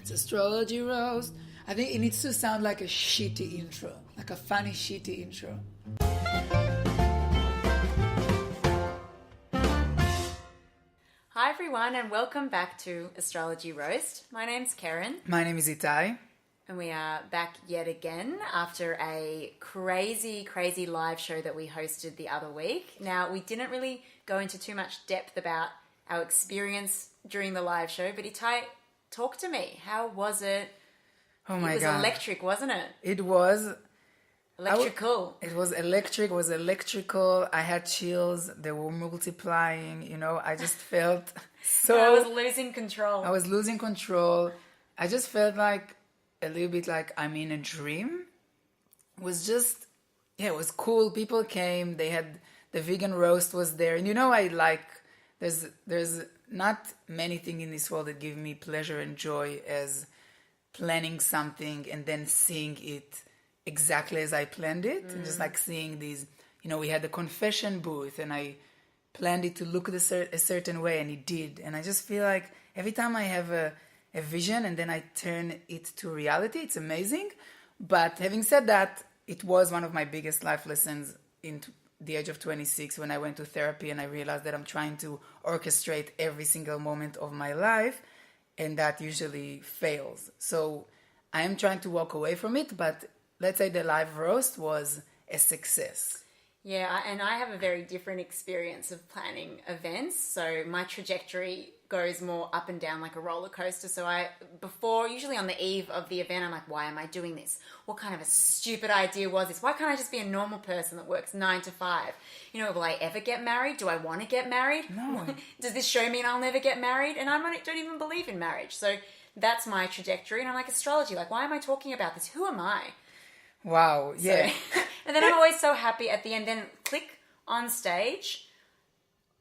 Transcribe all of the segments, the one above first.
It's Astrology Roast. I think it needs to sound like a shitty intro, like a funny shitty intro. Hi everyone and welcome back to Astrology Roast. My name's Karen. My name is Itai. And we are back yet again after a crazy live show that we hosted the other week. Now, we didn't really go into too much depth about our experience during the live show, but Itai, talk to me. How was it? Oh my God. It was electric, wasn't it? It was. Electrical. It was electric, it was electrical. I had chills. They were multiplying, I just felt so... I was losing control. I just felt like a little bit like I'm in a dream. It was just, it was cool. People came. They had, the vegan roast was there. And there's not many things in this world that give me pleasure and joy as planning something and then seeing it exactly as I planned it. And just like seeing these, we had the confession booth and I planned it to look a certain way and it did. And I just feel like every time I have a vision and then I turn it to reality, it's amazing. But having said that, it was one of my biggest life lessons in the age of 26 when I went to therapy and I realized that I'm trying to orchestrate every single moment of my life and that usually fails. So I am trying to walk away from it, but let's say the live roast was a success. Yeah, and I have a very different experience of planning events. So my trajectory goes more up and down like a roller coaster. So usually on the eve of the event, I'm like, why am I doing this? What kind of a stupid idea was this? Why can't I just be a normal person that works 9 to 5? Will I ever get married? Do I want to get married? No. Does this show mean I'll never get married? And I don't even believe in marriage. So that's my trajectory. And I'm like, astrology, like, why am I talking about this? Who am I? Wow, yeah. So, and then I'm always so happy at the end. Then click on stage,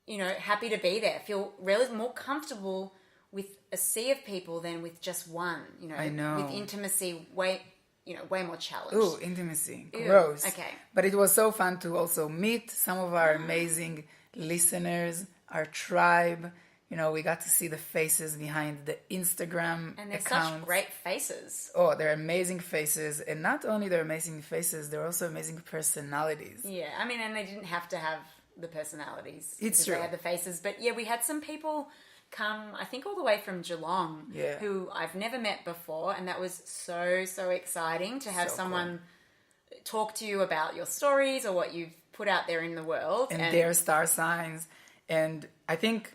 happy to be there. Feel really more comfortable with a sea of people than with just one. I know. With intimacy, way more challenge. Ooh, intimacy. Gross. Okay. But it was so fun to also meet some of our amazing listeners, our tribe. We got to see the faces behind the Instagram And they're accounts. such great faces. Oh, they're amazing faces. And not only they're amazing faces, they're also amazing personalities. Yeah, and they didn't have to have the personalities. It's true. They had the faces. But yeah, we had some people come, I think all the way from Geelong, who I've never met before. And that was so exciting to have someone talk to you about your stories or what you've put out there in the world. And their star signs. And I think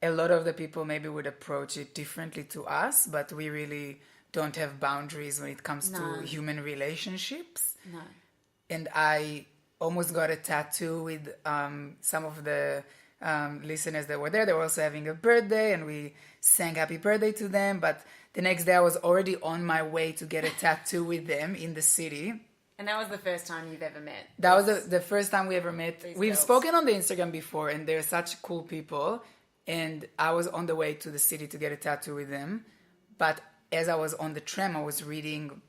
a lot of the people maybe would approach it differently to us, but we really don't have boundaries when it comes to human relationships. No. And I almost got a tattoo with some of the listeners that were there. They were also having a birthday, and we sang happy birthday to them. But the next day I was already on my way to get a tattoo with them in the city. And that was the first time you've ever met? That was the first time we ever met. We've girls. Spoken on the Instagram before, and they're such cool people. And I was on the way to the city to get a tattoo with them. But as I was on the tram, I was reading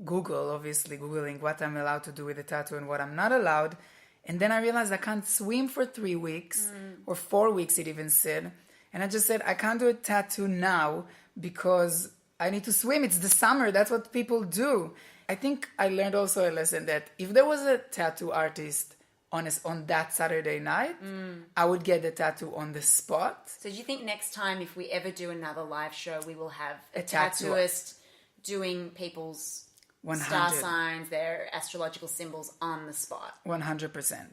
Googling what I'm allowed to do with a tattoo and what I'm not allowed. And then I realized I can't swim for 3 weeks or 4 weeks, it even said. And I just said, I can't do a tattoo now because I need to swim. It's the summer. That's what people do. I think I learned also a lesson that if there was a tattoo artist on that Saturday night, I would get the tattoo on the spot. So do you think next time, if we ever do another live show, we will have a tattoo. tattooist doing people's 100. star signs, their astrological symbols on the spot? 100%.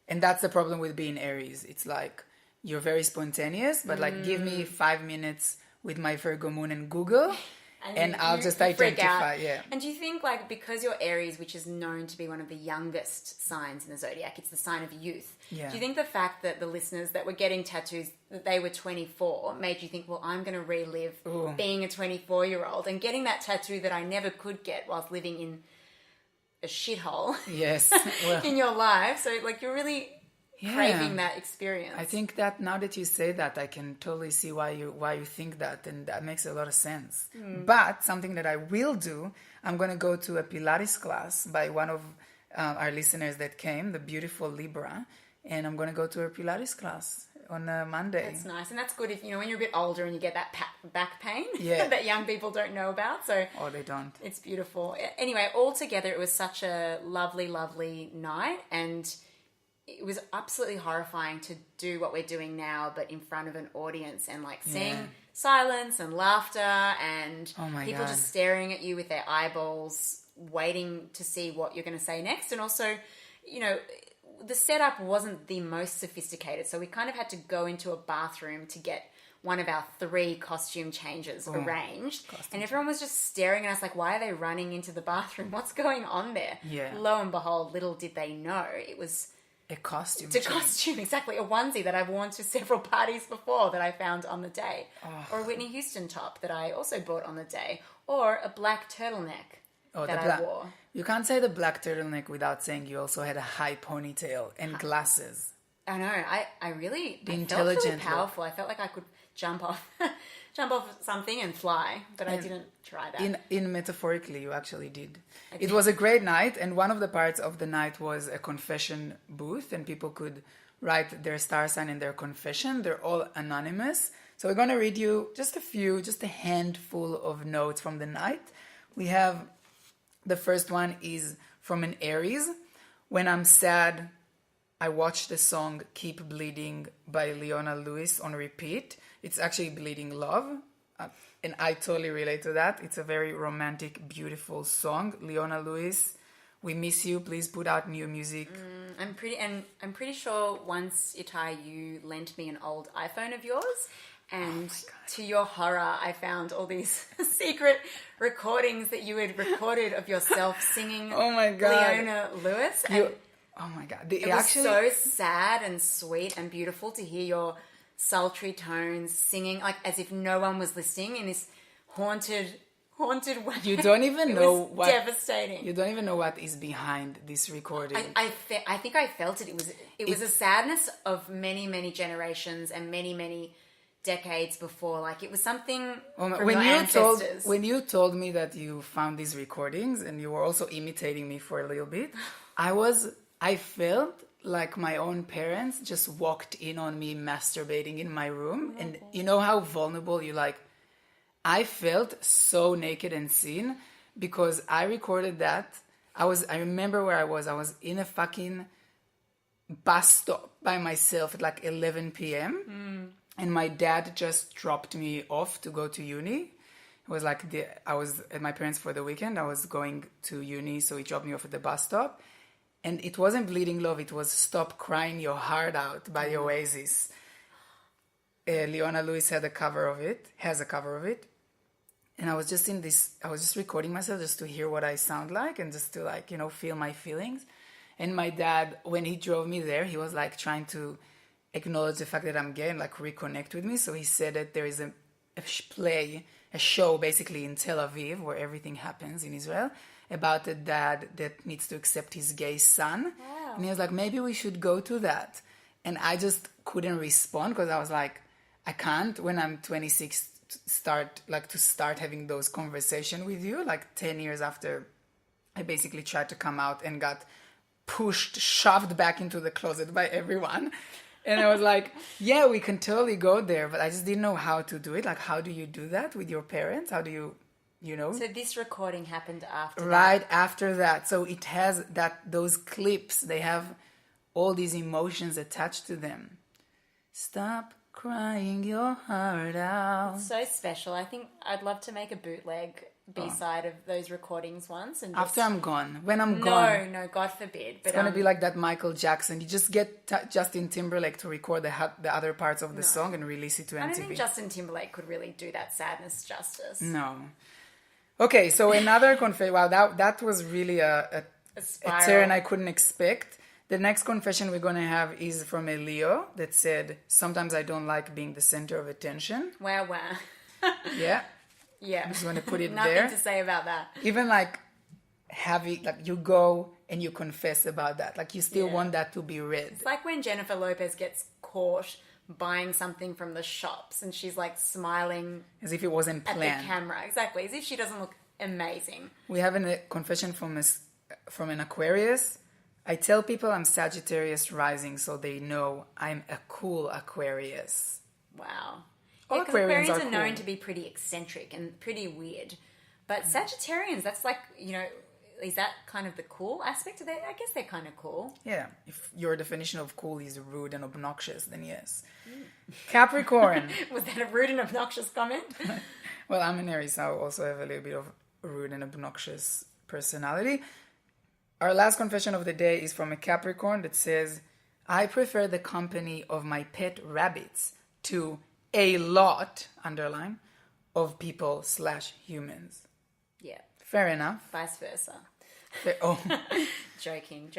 And that's the problem with being Aries. It's like, you're very spontaneous, but like, give me 5 minutes with my Virgo moon and Google, and I'll just identify. Yeah. And do you think, like, because you're Aries, which is known to be one of the youngest signs in the zodiac, it's the sign of youth. Yeah. Do you think the fact that the listeners that were getting tattoos, that they were 24, made you think, well, I'm going to relive being a 24-year-old and getting that tattoo that I never could get whilst living in a shithole? Yes. Well, in your life. So, like, you're really craving that experience. I think that now that you say that, I can totally see why you think that, and that makes a lot of sense. But something that I will do, I'm going to go to a Pilates class by one of our listeners that came, the beautiful Libra, and I'm going to go to her Pilates class on a Monday. That's nice. And that's good if, when you're a bit older and you get that back pain Yeah. that young people don't know about. So Oh, they don't. it's beautiful. Anyway, altogether, it was such a lovely, lovely night. And it was absolutely horrifying to do what we're doing now, but in front of an audience and seeing silence and laughter and Oh my people God. just staring at you with their eyeballs, waiting to see what you're going to say next. And also, the setup wasn't the most sophisticated. So we kind of had to go into a bathroom to get one of our 3 costume changes arranged. And everyone was just staring at us like, why are they running into the bathroom? What's going on there? Yeah. Lo and behold, little did they know it was A costume. a costume, exactly. A onesie that I've worn to several parties before that I found on the day. Or a Whitney Houston top that I also bought on the day. Or a black turtleneck that I wore. You can't say the black turtleneck without saying you also had a high ponytail and glasses. I know. I really I felt really intelligent powerful. I felt like I could jump off something and fly, but I didn't try that. In metaphorically, you actually did. It was a great night, and one of the parts of the night was a confession booth, and people could write their star sign and their confession. They're all anonymous. So we're going to read you just a handful of notes from the night. We have, the first one is from an Aries. When I'm sad, I watch the song Keep Bleeding by Leona Lewis on repeat. It's actually Bleeding Love. And I totally relate to that. It's a very romantic, beautiful song. Leona Lewis, we miss you. Please put out new music. I'm pretty sure once, Itai, you lent me an old iPhone of yours. And to your horror, I found all these secret recordings that you had recorded of yourself singing Oh my God. Leona Lewis. And Oh my God. it was so sad and sweet and beautiful to hear your sultry tones singing like as if no one was listening in this haunted way. You don't even know was what... devastating. You don't even know what is behind this recording. I think I felt it. It was a sadness of many, many generations and many, many decades before. Like it was something from your ancestors. When you told me that you found these recordings and you were also imitating me for a little bit, I felt like my own parents just walked in on me masturbating in my room. And you know how vulnerable you like... I felt so naked and seen because I recorded that. I remember where I was. I was in a fucking bus stop by myself at like 11 p.m. And my dad just dropped me off to go to uni. It was like I was at my parents for the weekend. I was going to uni, so he dropped me off at the bus stop. And it wasn't Bleeding Love. It was Stop Crying Your Heart Out by Oasis. Leona Lewis has a cover of it. And I was just recording myself just to hear what I sound like and just to like, feel my feelings. And my dad, when he drove me there, he was like trying to acknowledge the fact that I'm gay and like reconnect with me. So he said that there is a show basically in Tel Aviv where everything happens in Israel about a dad that needs to accept his gay son. Wow. And he was like, maybe we should go to that. And I just couldn't respond because I was like, I can't when I'm 26 start having those conversations with you, like 10 years after I basically tried to come out and got shoved back into the closet by everyone. And I was like, yeah, we can totally go there, but I just didn't know how to do it. Like, how do you do that with your parents? How do you So this recording happened after right after that. So it has those clips, they have all these emotions attached to them. Stop crying your heart out. So special. I think I'd love to make a bootleg B-side of those recordings once. And after I'm gone. When I'm gone. No, God forbid. But it's going to be like that Michael Jackson. You just get Justin Timberlake to record the other parts of the song and release it to MTV. I don't think Justin Timberlake could really do that sadness justice. No. Okay, so another confession. Wow, that was really a turn I couldn't expect. The next confession we're going to have is from a Leo that said, sometimes I don't like being the center of attention. Wow. Yeah. Yeah. I'm just going to put it Nothing there. to say about that. Even like you go and you confess about that. Like you still want that to be read. It's like when Jennifer Lopez gets caught buying something from the shops and she's like smiling. As if it wasn't planned. At the camera. Exactly. As if she doesn't look amazing. We have a confession from an Aquarius. I tell people I'm Sagittarius rising so they know I'm a cool Aquarius. Wow. All Yeah, 'cause Aquarians are Aquarians are known cool. to be pretty eccentric and pretty weird. But Sagittarians, that's like, is that kind of the cool aspect of it? I guess they're kind of cool. Yeah, if your definition of cool is rude and obnoxious, then yes. Capricorn. Was that a rude and obnoxious comment? Well, I'm an Aries, so I also have a little bit of rude and obnoxious personality. Our last confession of the day is from a Capricorn that says, I prefer the company of my pet rabbits to a lot, underline, of people/humans. Yeah, Fair enough. vice versa. Oh, Joking.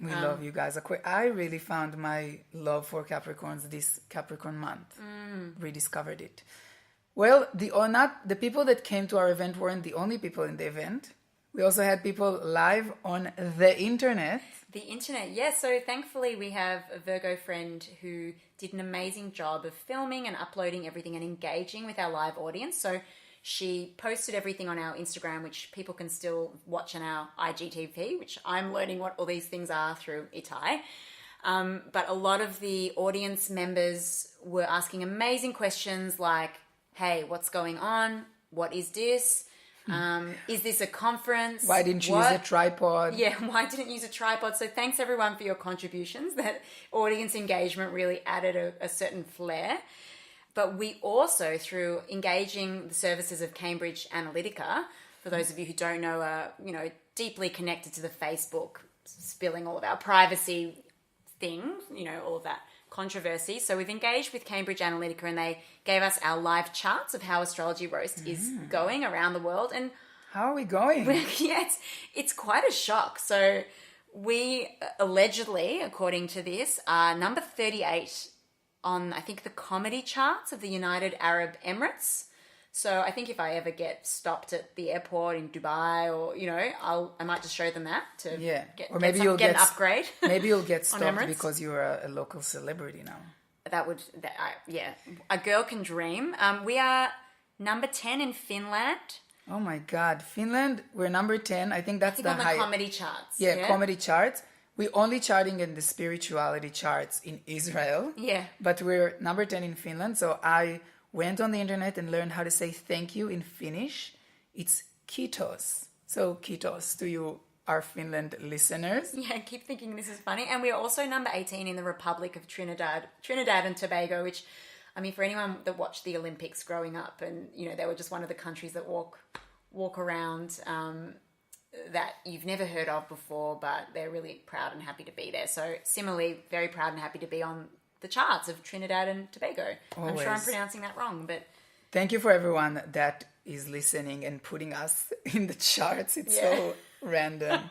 we love you guys. I really found my love for Capricorns this Capricorn month. Rediscovered it. Well, the people that came to our event weren't the only people in the event. We also had people live on the internet. The internet, yes. So thankfully we have a Virgo friend who did an amazing job of filming and uploading everything and engaging with our live audience. So she posted everything on our Instagram, which people can still watch on our IGTV, which I'm learning what all these things are through Itai. But a lot of the audience members were asking amazing questions like, hey, what's going on? What is this? Is this a conference? Why didn't you use a tripod? Yeah, why didn't you use a tripod? So thanks everyone for your contributions. That audience engagement really added a certain flair. But we also, through engaging the services of Cambridge Analytica, for those of you who don't know, are deeply connected to the Facebook, spilling all of our privacy things, all of that controversy. So we've engaged with Cambridge Analytica and they gave us our live charts of how Astrology Roast is going around the world. And how are we going? yeah, it's quite a shock. So we allegedly, according to this, are number 38 on, I think, the comedy charts of the United Arab Emirates. So I think if I ever get stopped at the airport in Dubai or, I might just show them that to get an upgrade. Maybe you'll get stopped Emirates. because you're a local celebrity now. A girl can dream. We are number 10 in Finland. Oh my God. Finland, we're number 10. I think that's on the comedy charts. Yeah, comedy charts. We're only charting in the spirituality charts in Israel. Yeah. But we're number 10 in Finland. So I went on the internet and learned how to say thank you in Finnish. It's kiitos. So kiitos to you, our Finland listeners. Yeah, I keep thinking this is funny. And we're also number 18 in the Republic of Trinidad and Tobago, which, I mean, for anyone that watched the Olympics growing up and, they were just one of the countries that walk around that you've never heard of before, but they're really proud and happy to be there. So similarly, very proud and happy to be on the charts of Trinidad and Tobago. Always. I'm sure I'm pronouncing that wrong, but thank you for everyone that is listening and putting us in the charts. It's so random.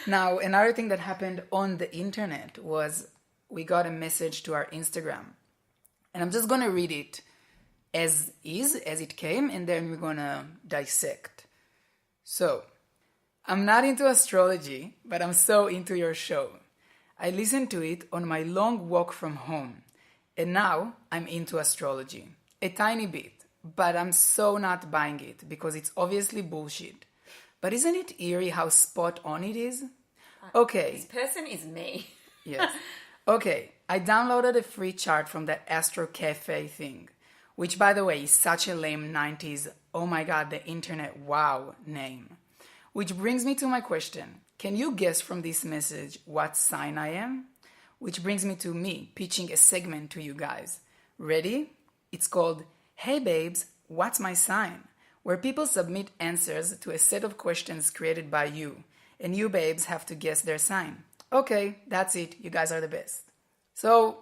Now, another thing that happened on the internet was we got a message to our Instagram. And I'm just going to read it as it came, and then we're going to dissect. So, I'm not into astrology, but I'm so into your show. I listened to it on my long walk from home, and now I'm into astrology. A tiny bit, but I'm so not buying it because it's obviously bullshit. But isn't it eerie how spot on it is? Okay. This person is me. Yes. Okay, I downloaded a free chart from that Astro Cafe thing, which, by the way, is such a lame 90s, oh my god, the internet wow name. Which brings me to my question. Can you guess from this message what sign I am? Which brings me to me pitching a segment to you guys. Ready? It's called Hey Babes, What's My Sign? Where people submit answers to a set of questions created by you, and you babes have to guess their sign. Okay, that's it. You guys are the best. So,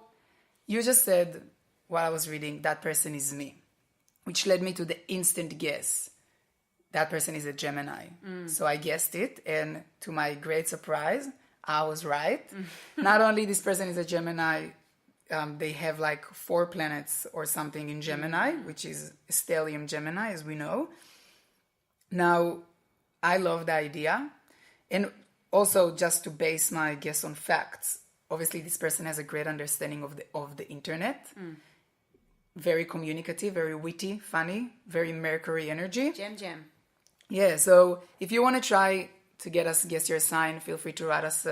you just said, while I was reading, that person is me, which led me to the instant guess. That person is a Gemini. So I guessed it, and to my great surprise, I was right. Not only this person is a Gemini, they have like 4 planets or something in Gemini, which is stellium Gemini, as we know. Now, I love the idea. And also, just to base my guess on facts, obviously this person has a great understanding of the internet. Very communicative, very witty, funny, very Mercury energy. Gem. Yeah, so if you want to try to get us guess your sign, feel free to write us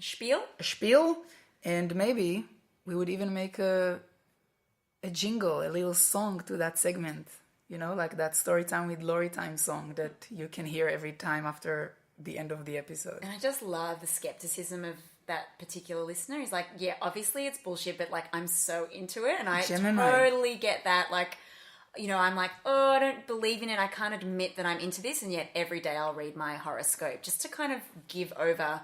Spiel. And maybe we would even make a jingle, a little song to that segment. You know, like that Storytime with Lori Time song that you can hear every time after the end of the episode. And I just love the skepticism of that particular listener. He's like, yeah, obviously it's bullshit, but like I'm so into it. And I totally get that. Like, you know, I'm like, oh, I don't believe in it. I can't admit that I'm into this. And yet every day I'll read my horoscope just to kind of give over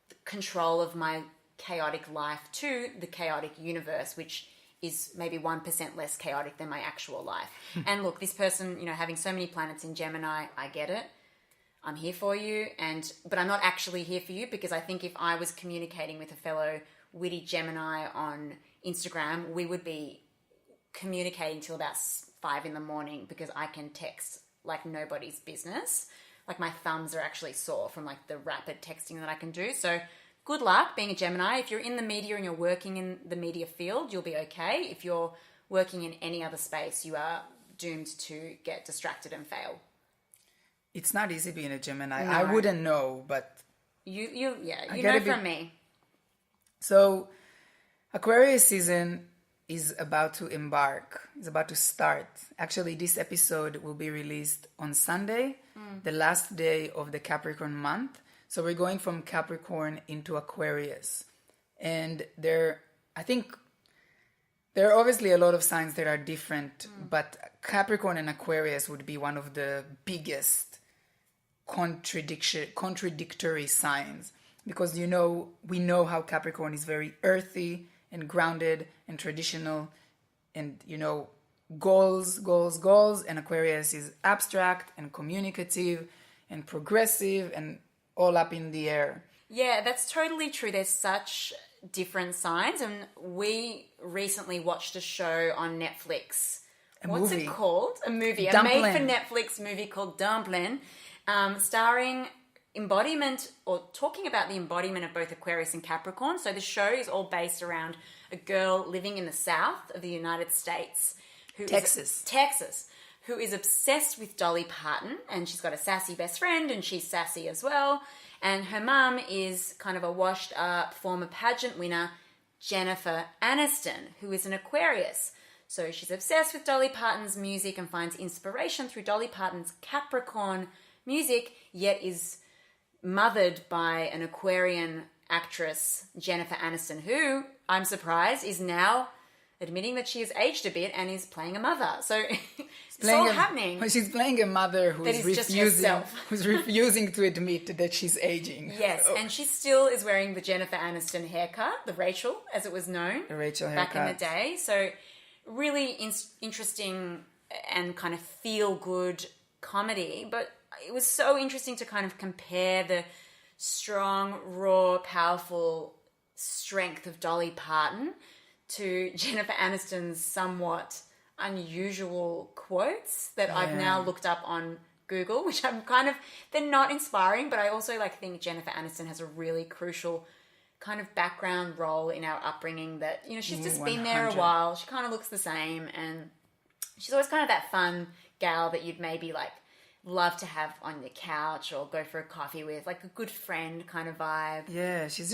the control of my chaotic life to the chaotic universe, which is maybe 1% less chaotic than my actual life. And look, this person, you know, having so many planets in Gemini, I get it. I'm here for you, but I'm not actually here for you, because I think if I was communicating with a fellow witty Gemini on Instagram, we would be communicating till about 5 a.m, because I can text like nobody's business. Like my thumbs are actually sore from like the rapid texting that I can do. So good luck being a Gemini. If you're in the media and you're working in the media field, you'll be okay. If you're working in any other space, you are doomed to get distracted and fail. It's not easy being a Gemini. No. I wouldn't know, but you know from me. So Aquarius season is about to embark. It's about to start. Actually, this episode will be released on Sunday, the last day of the Capricorn month. So we're going from Capricorn into Aquarius. And I think there are obviously a lot of signs that are different, but Capricorn and Aquarius would be one of the biggest contradictory signs, because we know how Capricorn is very earthy and grounded and traditional, and goals, and Aquarius is abstract and communicative and progressive and all up in the air. Yeah, that's totally true. There's such different signs, and we recently watched a show on Netflix. What's it called? A movie, Dumpling. a made-for-Netflix movie called Dumpling, starring embodiment, or talking about the embodiment of both Aquarius and Capricorn. So the show is all based around a girl living in the south of the United States. Texas, who is obsessed with Dolly Parton, and she's got a sassy best friend, and she's sassy as well. And her mum is kind of a washed-up former pageant winner, Jennifer Aniston, who is an Aquarius. So she's obsessed with Dolly Parton's music and finds inspiration through Dolly Parton's Capricorn music, yet is mothered by an Aquarian actress, Jennifer Aniston, who, I'm surprised, is now admitting that she has aged a bit and is playing a mother. So it's all happening. Well, she's playing a mother who's refusing to admit that she's aging. Yes, so. And she still is wearing the Jennifer Aniston haircut, the Rachel, as it was known. The Rachel back haircut. in the day. So really interesting and kind of feel-good comedy. But it was so interesting to kind of compare the strong, raw, powerful strength of Dolly Parton to Jennifer Aniston's somewhat unusual quotes that I've now looked up on Google, which I'm they're not inspiring, but I also think Jennifer Aniston has a really crucial kind of background role in our upbringing, that, she's just been there a while. She kind of looks the same, and she's always kind of that fun gal that you'd maybe love to have on your couch or go for a coffee with, like a good friend kind of vibe. Yeah, she's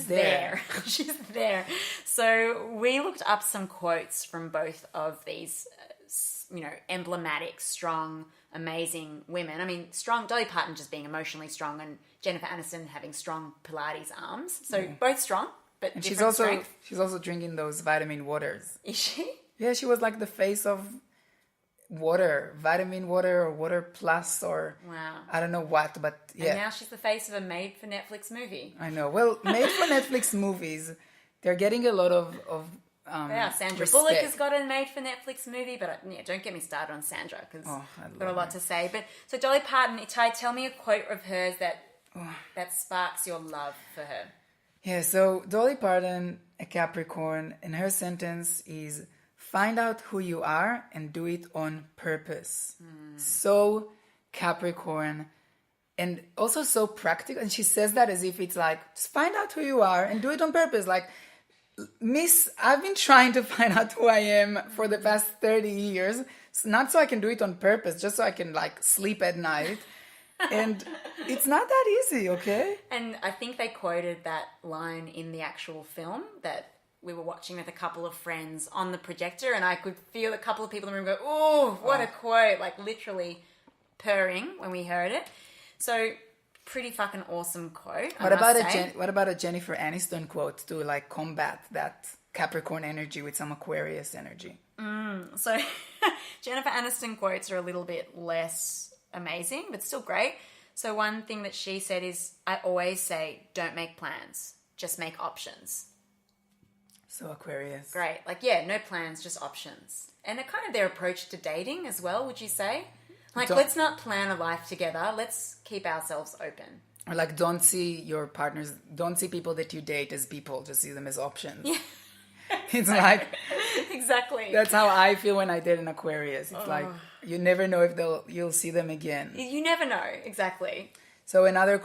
there. She's there. So we looked up some quotes from both of these, emblematic, strong, amazing women. I mean, strong, Dolly Parton just being emotionally strong, and Jennifer Aniston having strong Pilates arms. So both strong, but and different strength. She's also drinking those vitamin waters. Is she? Yeah, she was like the face of water, vitamin water, or water plus, or wow, I don't know what, but yeah. And now she's the face of a made-for-Netflix movie. I know. Well, made-for-Netflix movies, they're getting a lot of Sandra respect. Bullock has got a made-for-Netflix movie, but don't get me started on Sandra, because I've got a lot to say. But so Dolly Parton, Itai, tell me a quote of hers that sparks your love for her. Yeah, so Dolly Parton, a Capricorn, and her sentence is, "Find out who you are and do it on purpose." So Capricorn, and also so practical. And she says that as if it's just find out who you are and do it on purpose. Miss, I've been trying to find out who I am for the past 30 years. Not so I can do it on purpose, just so I can sleep at night. And it's not that easy, okay? And I think they quoted that line in the actual film that we were watching with a couple of friends on the projector, and I could feel a couple of people in the room go, "Oh, what a quote!" Like literally purring when we heard it. So pretty fucking awesome quote. What about a Jennifer Aniston quote to like combat that Capricorn energy with some Aquarius energy? So Jennifer Aniston quotes are a little bit less amazing, but still great. So one thing that she said is, I always say, don't make plans, just make options. So Aquarius. Great. Like, yeah, no plans, just options. And a kind of their approach to dating as well, would you say? Like, let's not plan a life together. Let's keep ourselves open. Or like, don't see your partners, don't see people that you date as people, just see them as options. Yeah. It's like... Exactly. That's how I feel when I date an Aquarius. It's like, you never know if you'll see them again. You never know. Exactly. So another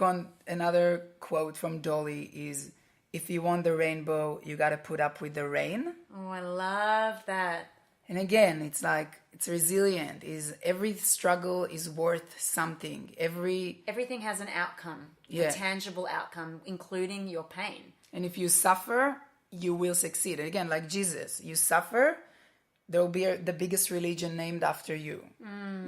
quote from Dolly is, if you want the rainbow, you got to put up with the rain. Oh, I love that. And again, it's like, it's resilient. Every struggle is worth something. Everything has an outcome, a tangible outcome, including your pain. And if you suffer, you will succeed. And again, like Jesus, you suffer, there will be the biggest religion named after you.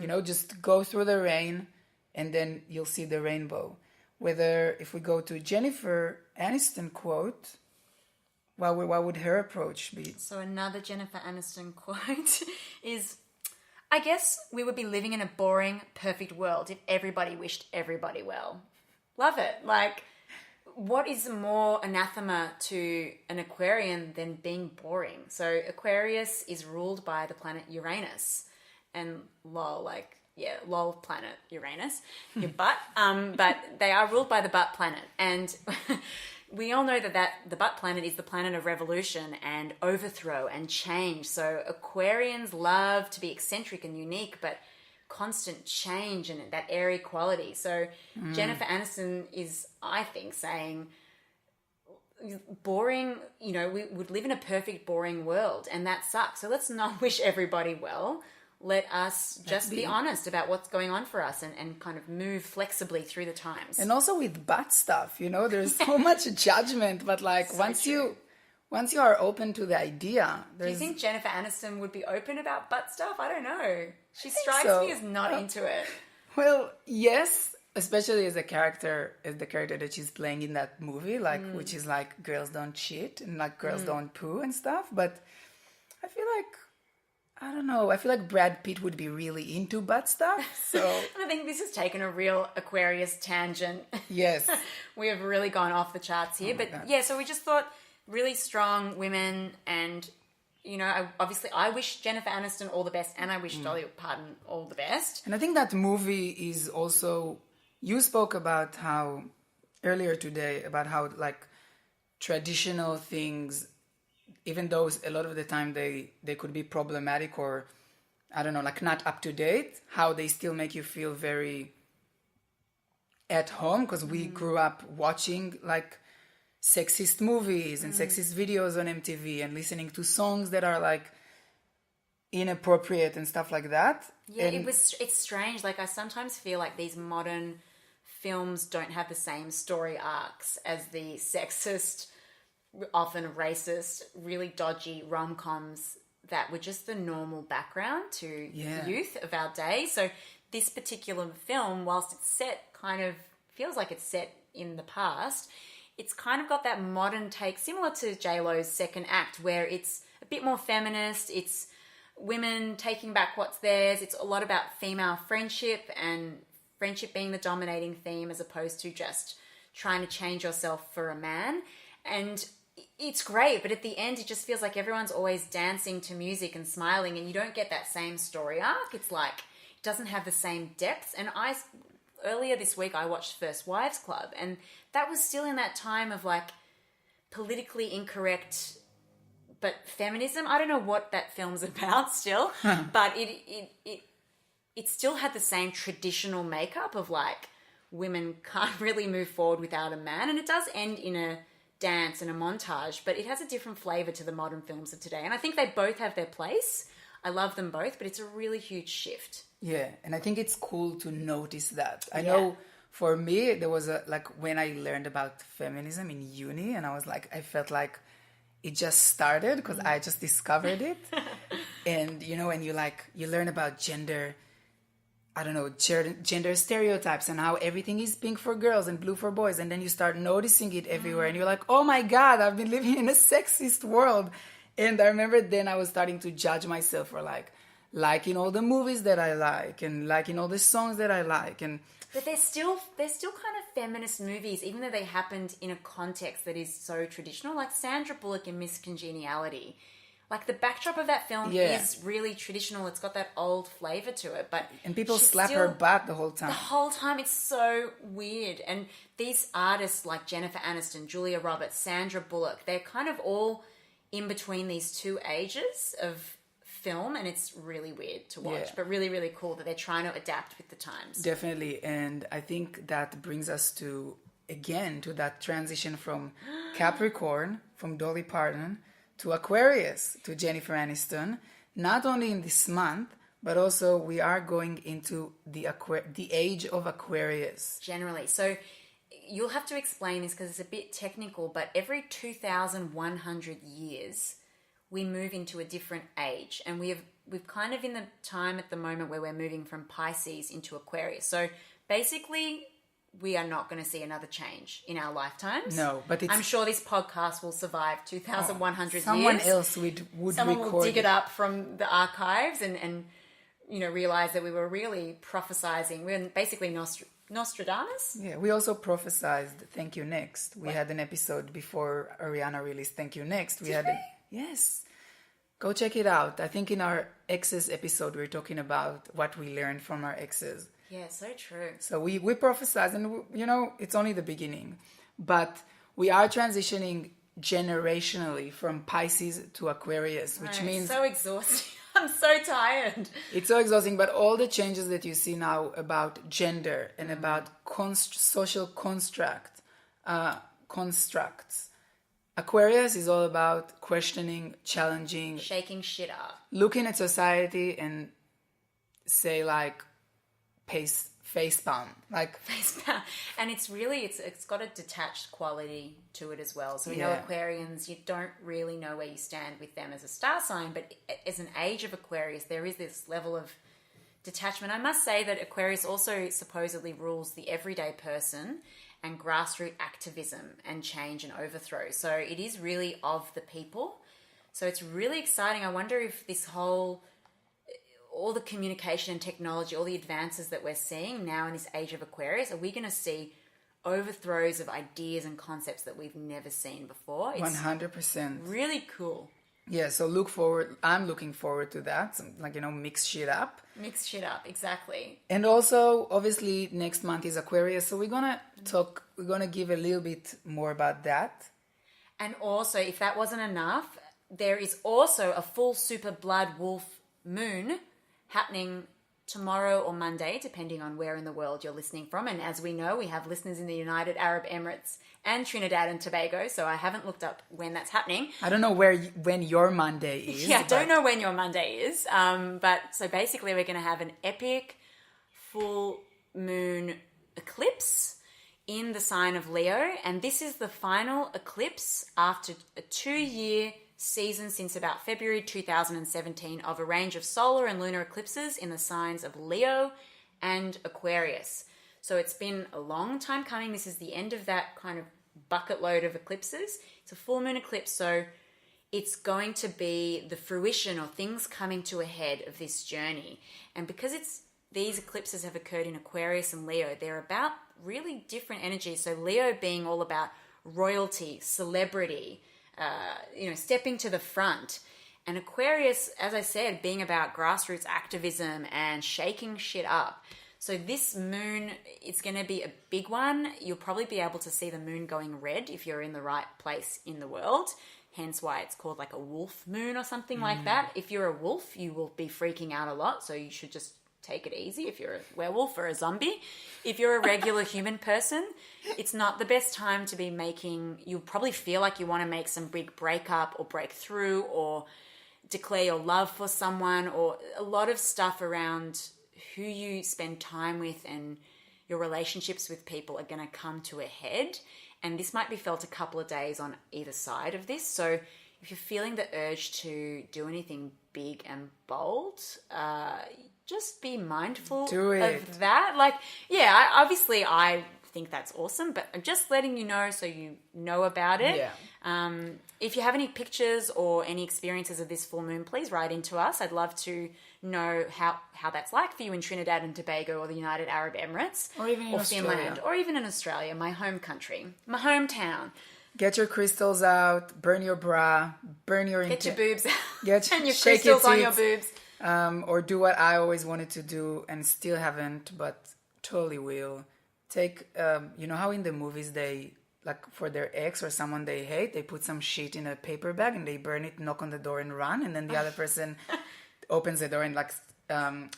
You know, just go through the rain and then you'll see the rainbow. If we go to Jennifer Aniston quote, what would her approach be? So another Jennifer Aniston quote is, I guess we would be living in a boring, perfect world if everybody wished everybody well. Love it. Like, what is more anathema to an Aquarian than being boring? So Aquarius is ruled by the planet Uranus. And lol planet Uranus, your butt. But they are ruled by the butt planet. And we all know that the butt planet is the planet of revolution and overthrow and change. So Aquarians love to be eccentric and unique, but constant change and that airy quality. So Jennifer Aniston is, I think, saying boring, you know, we would live in a perfect boring world and that sucks. So let's not wish everybody well. Let us just be honest about what's going on for us and kind of move flexibly through the times. And also with butt stuff, you know, there's so much judgment, but like once you are open to the idea... Do you think Jennifer Aniston would be open about butt stuff? I don't know. She strikes me as not into it. Well, yes, especially as the character that she's playing in that movie, like which is like girls don't shit and like girls don't poo and stuff. But I feel like, I don't know, I feel like Brad Pitt would be really into butt stuff. So I think this has taken a real Aquarius tangent. Yes. We have really gone off the charts here. Yeah, so we just thought really strong women and, you know, I wish Jennifer Aniston all the best and I wish Dolly Parton all the best. And I think that movie is also, you spoke about how, earlier today, about how like traditional things, even though a lot of the time they could be problematic or, I don't know, like not up to date, how they still make you feel very at home because we grew up watching like sexist movies and sexist videos on MTV and listening to songs that are like inappropriate and stuff like that. Yeah, it's strange. Like I sometimes feel like these modern films don't have the same story arcs as the sexist, often racist, really dodgy rom-coms that were just the normal background to youth of our day. So this particular film, whilst it's set kind of feels like it's set in the past, it's kind of got that modern take, similar to J-Lo's second act, where it's a bit more feminist. It's women taking back what's theirs. It's a lot about female friendship and friendship being the dominating theme as opposed to just trying to change yourself for a man. And it's great, but at the end, it just feels like everyone's always dancing to music and smiling, and you don't get that same story arc. It's like, it doesn't have the same depth. And earlier this week, I watched First Wives Club, and that was still in that time of like politically incorrect, but feminism. I don't know what that film's about still, but it still had the same traditional makeup of like women can't really move forward without a man, and it does end in a dance and a montage, but it has a different flavour to the modern films of today. And I think they both have their place. I love them both, but it's a really huge shift. Yeah, and I think it's cool to notice that. I Yeah. know for me, there was like when I learned about feminism in uni, and I felt like it just started because I just discovered it. And, when you learn about gender, I don't know, gender stereotypes and how everything is pink for girls and blue for boys. And then you start noticing it everywhere and you're like, oh my God, I've been living in a sexist world. And I remember then I was starting to judge myself for liking all the movies that I like and liking all the songs that I like. But they're still kind of feminist movies, even though they happened in a context that is so traditional, like Sandra Bullock in Miss Congeniality. Like the backdrop of that film is really traditional. It's got that old flavor to it, and people slap her butt the whole time. The whole time, it's so weird. And these artists like Jennifer Aniston, Julia Roberts, Sandra Bullock, they're kind of all in between these two ages of film, and it's really weird to watch, but really, really cool that they're trying to adapt with the times. Definitely, and I think that brings us to that transition from Capricorn, from Dolly Parton, to Aquarius, to Jennifer Aniston, not only in this month, but also we are going into the age of Aquarius. Generally. So you'll have to explain this because it's a bit technical, but every 2,100 years, we move into a different age. And we've kind of in the time at the moment where we're moving from Pisces into Aquarius. So basically, we are not going to see another change in our lifetimes. No, but I'm sure this podcast will survive 2,100 years. Someone else would Someone record will dig it up from the archives and realize that we were really prophesizing. We're basically Nostradamus. Yeah, we also prophesized Thank You Next. We had an episode before Ariana released Thank You Next. Yes. Go check it out. I think in our exes episode, we were talking about what we learned from our exes. Yeah, so true. So we prophesize, and it's only the beginning. But we are transitioning generationally from Pisces to Aquarius, which means... It's so exhausting. I'm so tired. It's so exhausting, but all the changes that you see now about gender and about social constructs, Aquarius is all about questioning, challenging, shaking shit up, looking at society and say facepalm, facepalm. And it's really it's got a detached quality to it as well. So we know Aquarians, you don't really know where you stand with them as a star sign, but as an age of Aquarius, there is this level of detachment. I must say that Aquarius also supposedly rules the everyday person and grassroots activism and change and overthrow. So it is really of the people. So it's really exciting. I wonder if all the communication and technology, all the advances that we're seeing now in this age of Aquarius, are we going to see overthrows of ideas and concepts that we've never seen before? It's 100%. Really cool. Yeah, so look forward. I'm looking forward to that. Mix shit up. Mix shit up, exactly. And also, obviously, next month is Aquarius, so we're gonna give a little bit more about that. And also, if that wasn't enough, there is also a full super blood wolf moon happening tomorrow or Monday, depending on where in the world you're listening from. And as we know, we have listeners in the United Arab Emirates and Trinidad and Tobago, so I haven't looked up when that's happening. I don't know when your Monday is. Yeah, I don't know when your Monday is. But so basically we're going to have an epic full moon eclipse in the sign of Leo. And this is the final eclipse after a 2-year season since about February 2017 of a range of solar and lunar eclipses in the signs of Leo and Aquarius. So it's been a long time coming. This is the end of that kind of bucket load of eclipses. It's a full moon eclipse, so it's going to be the fruition or things coming to a head of this journey. And because these eclipses have occurred in Aquarius and Leo, they're about really different energies. So Leo being all about royalty, celebrity, stepping to the front. And Aquarius, as I said, being about grassroots activism and shaking shit up. So this moon, it's going to be a big one. You'll probably be able to see the moon going red if you're in the right place in the world. Hence why it's called like a wolf moon or something like that. If you're a wolf, you will be freaking out a lot. So you should just take it easy if you're a werewolf or a zombie. If you're a regular human person, it's not the best time to be you'll probably feel like you want to make some big breakup or breakthrough or declare your love for someone or a lot of stuff around who you spend time with and your relationships with people are going to come to a head. And this might be felt a couple of days on either side of this. So if you're feeling the urge to do anything big and bold, just be mindful of that. Like, yeah, obviously I think that's awesome, but I'm just letting you know so you know about it. Yeah. If you have any pictures or any experiences of this full moon, please write into us. I'd love to know how that's like for you in Trinidad and Tobago or the United Arab Emirates. Or even in Australia. Finland. Or even in Australia, my home country, my hometown. Get your crystals out, burn your bra, burn your... Get your boobs out. And your crystals on your boobs. Or do what I always wanted to do and still haven't, but totally will. Take, you know how in the movies they, like for their ex or someone they hate, they put some shit in a paper bag and they burn it, knock on the door and run, and then the other person opens the door and like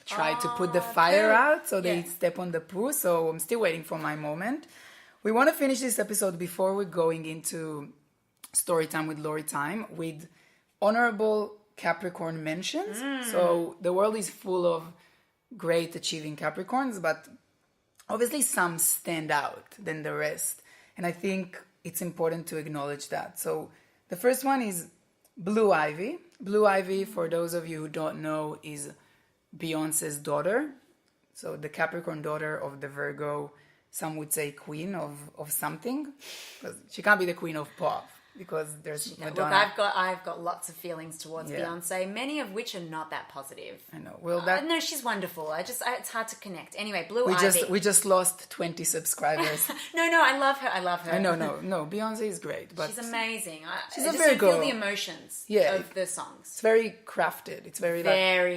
try to put the fire out, so they step on the poo. So I'm still waiting for my moment. We want to finish this episode before we're going into story time with Lori time with honorable Capricorn mentions. So the world is full of great achieving Capricorns, but obviously some stand out than the rest. And I think it's important to acknowledge that. So the first one is Blue Ivy. Blue Ivy, for those of you who don't know, is Beyonce's daughter. So the Capricorn daughter of the Virgo, some would say queen of something. Because she can't be the queen of pop because there's Madonna. Look, I've got lots of feelings towards Beyonce, many of which are not that positive. I know. Well, no, she's wonderful. It's hard to connect. Anyway, Blue Ivy. We just lost 20 subscribers. No, I love her. I love her. No. Beyonce is great, but she's amazing. She's a Virgo. You feel the emotions of the songs. It's very crafted. It's very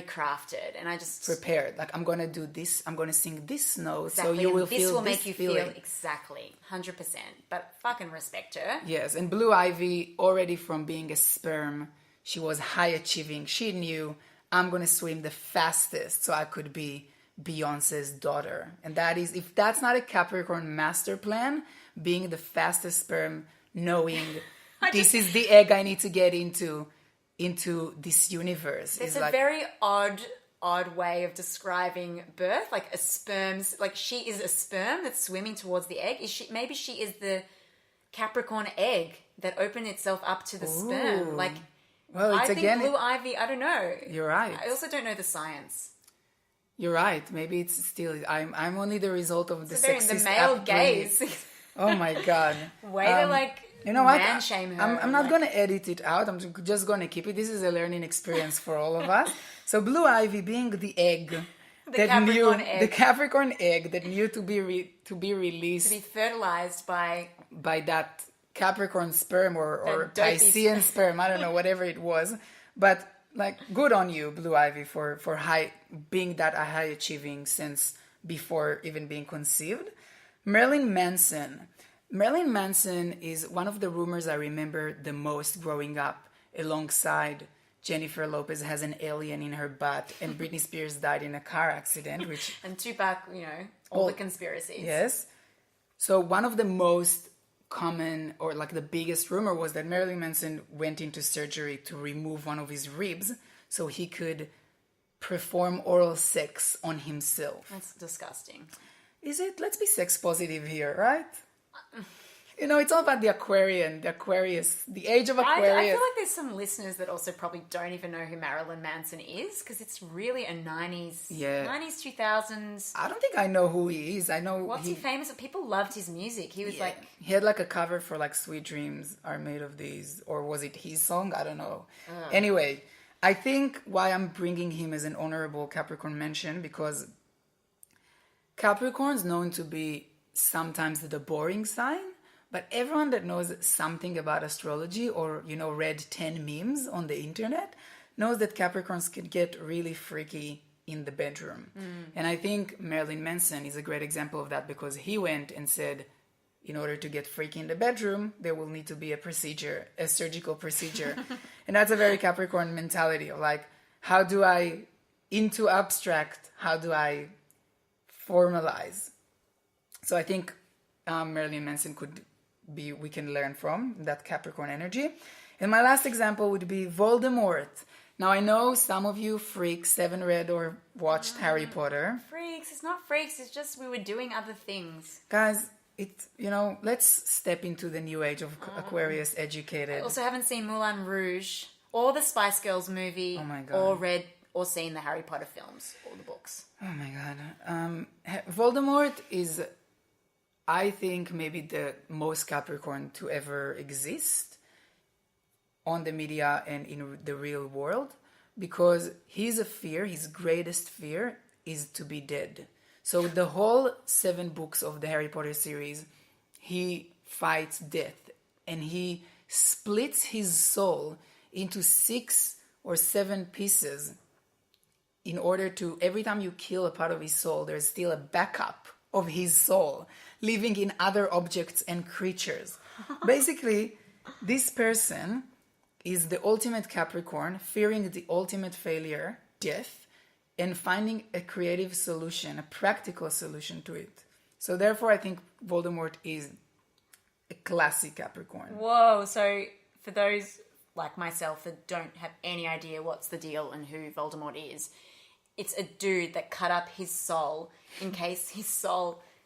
crafted, and I just prepared. Like I'm gonna do this. I'm gonna sing this note, exactly, so you will this feel. Will this make you feeling. feel exactly 100%. But fucking respect her. Yes, and Blue Ivy, already from being a sperm, she was high achieving. She knew I'm gonna swim the fastest, so I could be Beyonce's daughter. And that is, if that's not a Capricorn master plan, being the fastest sperm, knowing this is the egg I need to get into this universe. It's a very odd way of describing birth, like a sperm's, like she is a sperm that's swimming towards the egg. Maybe she is the Capricorn egg that opened itself up to the sperm. Like, well, it's I think Blue Ivy, I don't know. You're right. I also don't know the science. You're right. Maybe it's still, I'm only the result of the sexist the male upbringing. gaze. Oh my God. Way to like, you know what? man shame her. I'm not going to edit it out. I'm just going to keep it. This is a learning experience for all of us. So Blue Ivy being the egg, the Capricorn egg that knew to be released, to be fertilized by that Capricorn sperm or Piscean sperm. I don't know, whatever it was. But like, good on you, Blue Ivy, for being that a high achieving since before even being conceived. Marilyn Manson is one of the rumors I remember the most growing up, alongside Jennifer Lopez has an alien in her butt and Britney Spears died in a car accident, which... and Tupac, all the conspiracies. Yes. So one of the most common, or like the biggest rumor, was that Marilyn Manson went into surgery to remove one of his ribs so he could perform oral sex on himself. That's disgusting. Is it? Let's be sex positive here, right? It's all about the Aquarius, the age of Aquarius. I feel like there's some listeners that also probably don't even know who Marilyn Manson is, because it's really a 90s, 2000s. I don't think I know who he is. I know what's he famous for? People loved his music. He was like... He had like a cover for like Sweet Dreams Are Made of These, or was it his song? I don't know. Anyway, I think why I'm bringing him as an honorable Capricorn mention, because Capricorn's known to be sometimes the boring sign, but everyone that knows something about astrology or, read 10 memes on the internet knows that Capricorns can get really freaky in the bedroom. And I think Marilyn Manson is a great example of that, because he went and said, in order to get freaky in the bedroom, there will need to be a surgical procedure. And that's a very Capricorn mentality of like, how do I, into abstract, how do I formalize? So I think Marilyn Manson we can learn from that Capricorn energy. And my last example would be Voldemort. Now, I know some of you freaks haven't read or watched Harry Potter. Freaks. It's not freaks. It's just we were doing other things. Guys, let's step into the new age of Aquarius educated. I also haven't seen Moulin Rouge or the Spice Girls movie. Oh my God. Or read or seen the Harry Potter films or the books. Oh my God. Voldemort is, I think, maybe the most Capricorn to ever exist on the media and in the real world, because his greatest fear is to be dead. So the whole 7 books of the Harry Potter series, he fights death, and he splits his soul into 6 or 7 pieces in order to, every time you kill a part of his soul, there's still a backup of his soul living in other objects and creatures. Basically, this person is the ultimate Capricorn, fearing the ultimate failure, death, and finding a creative solution, a practical solution to it. So therefore, I think Voldemort is a classic Capricorn. Whoa, so for those like myself that don't have any idea what's the deal and who Voldemort is, it's a dude that cut up his soul in case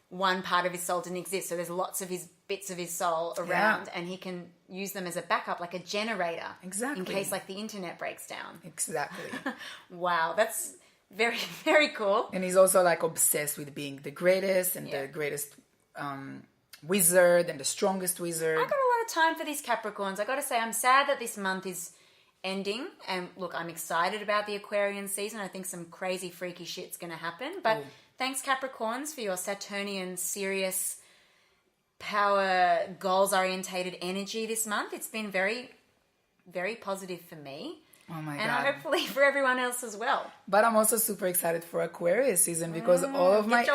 one part of his soul didn't exist. So there's lots of his bits of his soul around, and he can use them as a backup, like a generator. Exactly. In case like the internet breaks down. Exactly. Wow, that's very, very cool. And he's also like obsessed with being the greatest and the greatest wizard and the strongest wizard. I got a lot of time for these Capricorns. I got to say, I'm sad that this month is ending. And look, I'm excited about the Aquarian season. I think some crazy, freaky shit's going to happen. But thanks, Capricorns, for your Saturnian, serious, power, goals-orientated energy this month. It's been very, very positive for me. Oh my God. And hopefully for everyone else as well. But I'm also super excited for Aquarius season because all of my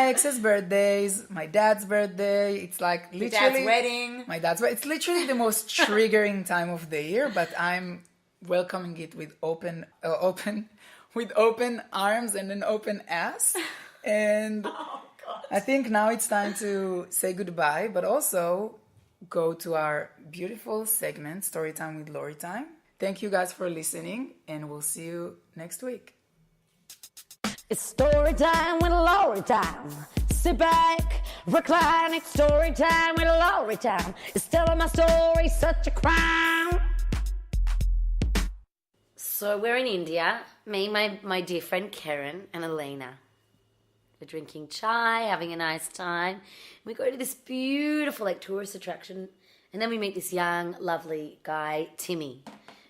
exes' birthdays, my dad's birthday, it's like literally... Dad's wedding. My dad's wedding. It's literally the most triggering time of the year, but I'm welcoming it with open arms and an open ass. And I think now it's time to say goodbye, but also go to our beautiful segment, Storytime with Lori Time. Thank you guys for listening, and we'll see you next week. It's story time with Lori Time. Sit back, recline, it's story time with Lori Time. It's telling my story, such a crime. So we're in India, me, my dear friend Karen and Elena. We're drinking chai, having a nice time. We go to this beautiful tourist attraction, and then we meet this young, lovely guy, Timmy.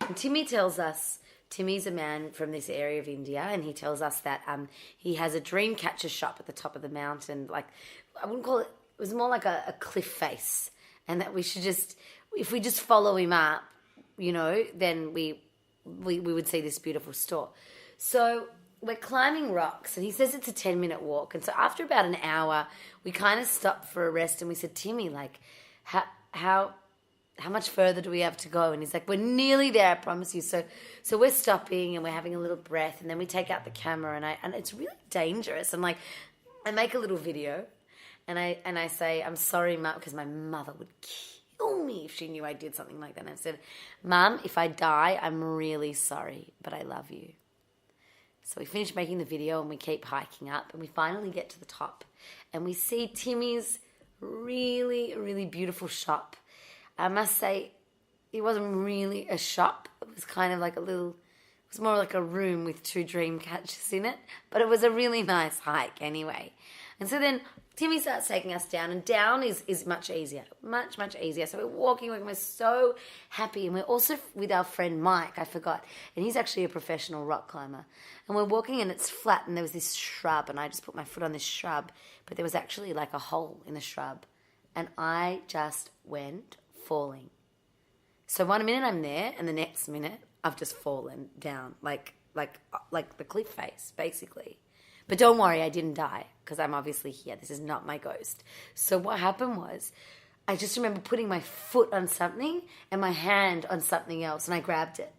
And Timmy tells us, Timmy's a man from this area of India, and he tells us that he has a dream catcher shop at the top of the mountain. Like, I wouldn't call it, it was more like a cliff face. And that we should just, if we just follow him up, then we would see this beautiful store. So we're climbing rocks, and he says it's a 10-minute walk. And so after about an hour, we kind of stopped for a rest, and we said, Timmy, like, how much further do we have to go? And he's like, we're nearly there, I promise you. So we're stopping, and we're having a little breath, and then we take out the camera, and it's really dangerous. And like, I make a little video, and I say, I'm sorry, Mum, because my mother would kill me if she knew I did something like that. And I said, Mum, if I die, I'm really sorry, but I love you. So we finish making the video, and we keep hiking up, and we finally get to the top, and we see Timmy's really, really beautiful shop. I must say, it wasn't really a shop. It was kind of like it was more like a room with 2 dream catchers in it. But it was a really nice hike anyway. And so then Timmy starts taking us down, and down is much easier. Much, much easier. So we're walking, we're so happy. And we're also with our friend Mike, I forgot. And he's actually a professional rock climber. And we're walking, and it's flat, and there was this shrub, and I just put my foot on this shrub. But there was actually like a hole in the shrub. And I just went falling. So 1 minute I'm there, and the next minute I've just fallen down like the cliff face, basically. But don't worry, I didn't die, because I'm obviously here. This is not my ghost. So what happened was, I just remember putting my foot on something and my hand on something else, and I grabbed it.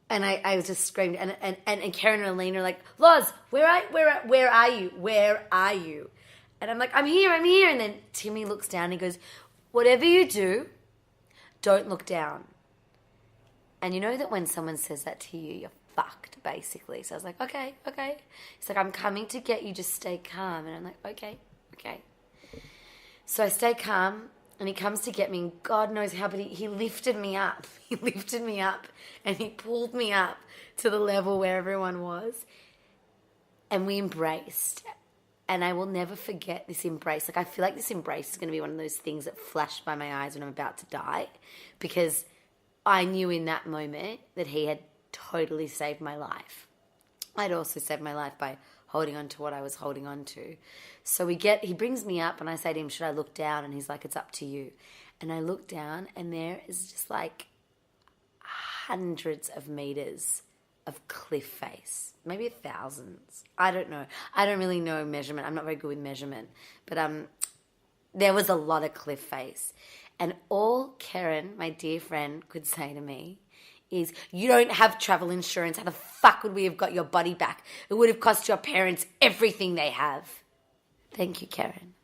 And I was just screamed, and Karen and Elena are like, Loz, where are you? Where are you? And I'm like, I'm here. And then Timmy looks down and he goes, whatever you do, don't look down. And you know that when someone says that to you, you're fucked, basically. So I was like, okay. He's like, I'm coming to get you, just stay calm. And I'm like, okay. So I stay calm, and he comes to get me, and God knows how, but he lifted me up. He lifted me up, and he pulled me up to the level where everyone was. And we embraced. And I will never forget this embrace. Like, I feel like this embrace is going to be one of those things that flash by my eyes when I'm about to die, because I knew in that moment that he had totally saved my life. I'd also saved my life by holding on to what I was holding on to. So he brings me up, and I say to him, should I look down? And he's like, it's up to you. And I look down, and there is just like hundreds of meters of cliff face, maybe thousands. I don't know. I don't really know measurement. I'm not very good with measurement. But there was a lot of cliff face. And all Karen, my dear friend, could say to me is, you don't have travel insurance. How the fuck would we have got your body back? It would have cost your parents everything they have. Thank you, Karen.